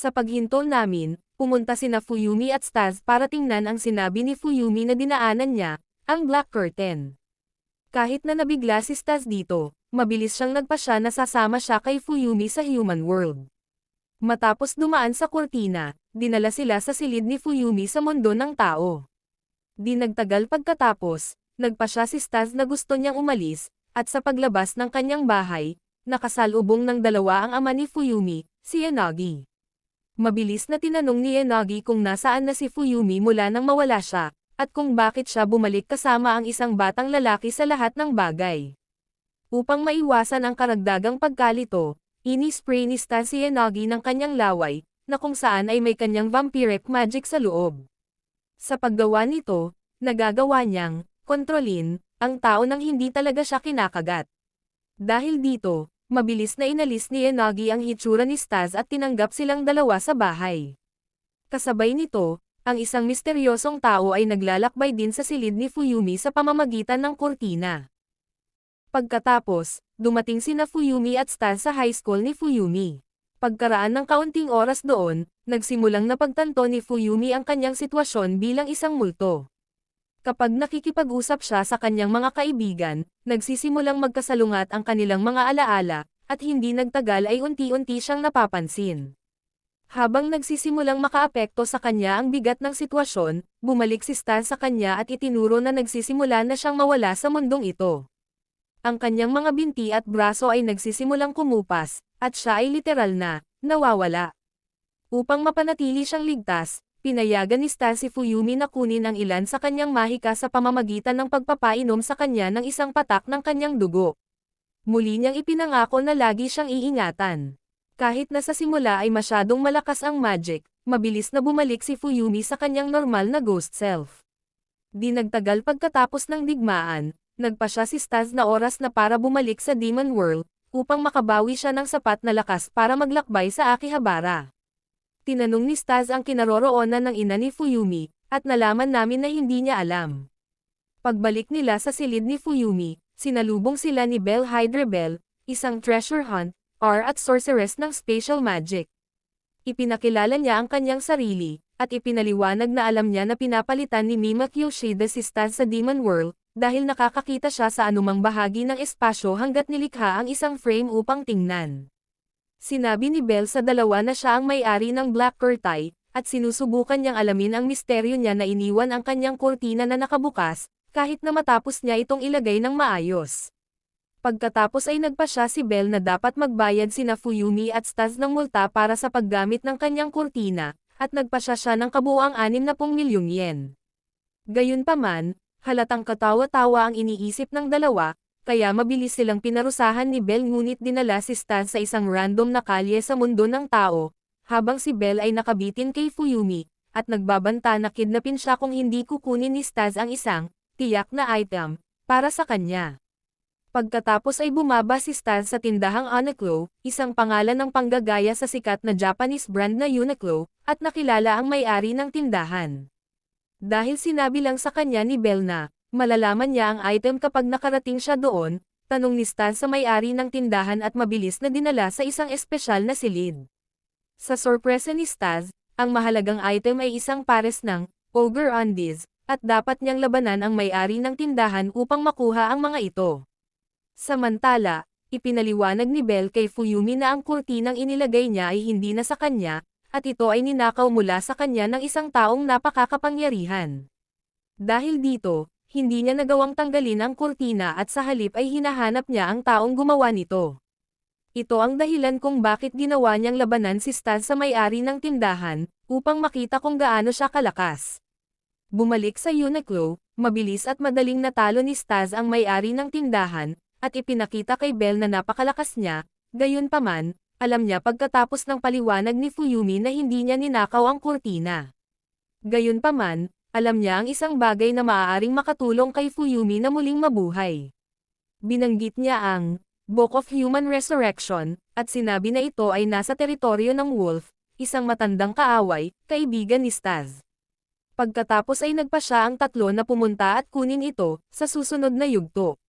Sa paghintol namin, pumunta sina Fuyumi at Staz para tingnan ang sinabi ni Fuyumi na dinaanan niya, ang Black Curtain. Kahit na nabigla si Staz dito, mabilis siyang nagpasya na sasama siya kay Fuyumi sa human world. Matapos dumaan sa kurtina, dinala sila sa silid ni Fuyumi sa mundo ng tao. Di nagtagal pagkatapos, nagpasya si Staz na gusto niyang umalis, at sa paglabas ng kanyang bahay, nakasalubong ng dalawa ang ama ni Fuyumi, si Yanagi. Mabilis na tinanong ni Yanagi kung nasaan na si Fuyumi mula nang mawala siya, at kung bakit siya bumalik kasama ang isang batang lalaki sa lahat ng bagay. Upang maiwasan ang karagdagang pagkalito, ini-spray ni Staz si Yanagi ng kanyang laway, na kung saan ay may kanyang vampiric magic sa loob. Sa paggawa nito, nagagawa niyang kontrolin ang tao nang hindi talaga siya kinakagat. Dahil dito, mabilis na inalis ni Yanagi ang hitsura ni Staz at tinanggap silang dalawa sa bahay. Kasabay nito, ang isang misteryosong tao ay naglalakbay din sa silid ni Fuyumi sa pamamagitan ng kurtina. Pagkatapos, dumating sina Fuyumi at Staz sa high school ni Fuyumi. Pagkaraan ng kaunting oras doon, nagsimulang napagtanto ni Fuyumi ang kanyang sitwasyon bilang isang multo. Kapag nakikipag-usap siya sa kanyang mga kaibigan, nagsisimulang magkasalungat ang kanilang mga alaala, at hindi nagtagal ay unti-unti siyang napapansin. Habang nagsisimulang makaapekto sa kanya ang bigat ng sitwasyon, bumalik si Staz sa kanya at itinuro na nagsisimula na siyang mawala sa mundong ito. Ang kanyang mga binti at braso ay nagsisimulang kumupas, at siya ay literal na nawawala. Upang mapanatili siyang ligtas, pinayagan ni Staz si Fuyumi na kunin ang ilan sa kanyang mahika sa pamamagitan ng pagpapainom sa kanya ng isang patak ng kanyang dugo. Muli niyang ipinangako na lagi siyang iingatan. Kahit na sa simula ay masyadong malakas ang magic, mabilis na bumalik si Fuyumi sa kanyang normal na ghost self. Di nagtagal pagkatapos ng digmaan, nagpasya si Staz na oras na para bumalik sa Demon World, upang makabawi siya ng sapat na lakas para maglakbay sa Akihabara. Tinanong ni Staz ang kinaroroonan ng ina ni Fuyumi, at nalaman namin na hindi niya alam. Pagbalik nila sa silid ni Fuyumi, sinalubong sila ni Belle Hydrebel, isang treasure hunt, at sorceress ng spatial magic. Ipinakilala niya ang kanyang sarili, at ipinaliwanag na alam niya na pinapalitan ni Mima Kyoshida si Staz sa Demon World, dahil nakakakita siya sa anumang bahagi ng espasyo hanggat nilikha ang isang frame upang tingnan. Sinabi ni Belle sa dalawa na siya ang may-ari ng Black Curtain, at sinusubukan niyang alamin ang misteryo niya na iniwan ang kanyang kurtina na nakabukas, kahit na matapos niya itong ilagay ng maayos. Pagkatapos ay nagpasya si Belle na dapat magbayad sina Fuyumi at Staz ng multa para sa paggamit ng kanyang kurtina, at nagpasya siya ng kabuuang 60 milyong yen. Gayunpaman, halatang katawa-tawa ang iniisip ng dalawa, kaya mabilis silang pinarusahan ni Belle ngunit dinala si Staz sa isang random na kalye sa mundo ng tao, habang si Belle ay nakabitin kay Fuyumi, at nagbabanta na kidnapin siya kung hindi kukunin ni Staz ang isang tiyak na item para sa kanya. Pagkatapos ay bumaba si Staz sa tindahang Uniqlo, isang pangalan ng panggagaya sa sikat na Japanese brand na Uniqlo, at nakilala ang may-ari ng tindahan. Dahil sinabi lang sa kanya ni Belle na malalaman niya ang item kapag nakarating siya doon, tanong ni Staz sa may-ari ng tindahan at mabilis na dinala sa isang espesyal na silid. Sa sorpresa ni Staz, ang mahalagang item ay isang pares ng Ogre Undies, at dapat niyang labanan ang may-ari ng tindahan upang makuha ang mga ito. Samantala, ipinaliwanag ni Belle kay Fuyumi na ang kurtinang inilagay niya ay hindi na sa kanya, at ito ay ninakaw mula sa kanya ng isang taong napakakapangyarihan. Dahil dito, hindi niya nagawang tanggalin ang kurtina at sa halip ay hinahanap niya ang taong gumawa nito. Ito ang dahilan kung bakit ginawa niyang labanan si Staz sa may-ari ng tindahan, upang makita kung gaano siya kalakas. Bumalik sa Uniqlo, mabilis at madaling natalo ni Staz ang may-ari ng tindahan, at ipinakita kay Belle na napakalakas niya, gayunpaman, alam niya pagkatapos ng paliwanag ni Fuyumi na hindi niya ninakaw ang kurtina. Gayunpaman, alam niya ang isang bagay na maaaring makatulong kay Fuyumi na muling mabuhay. Binanggit niya ang Book of Human Resurrection, at sinabi na ito ay nasa teritoryo ng Wolf, isang matandang kaaway, kaibigan ni Staz. Pagkatapos ay nagpa siya ang tatlo na pumunta at kunin ito, sa susunod na yugto.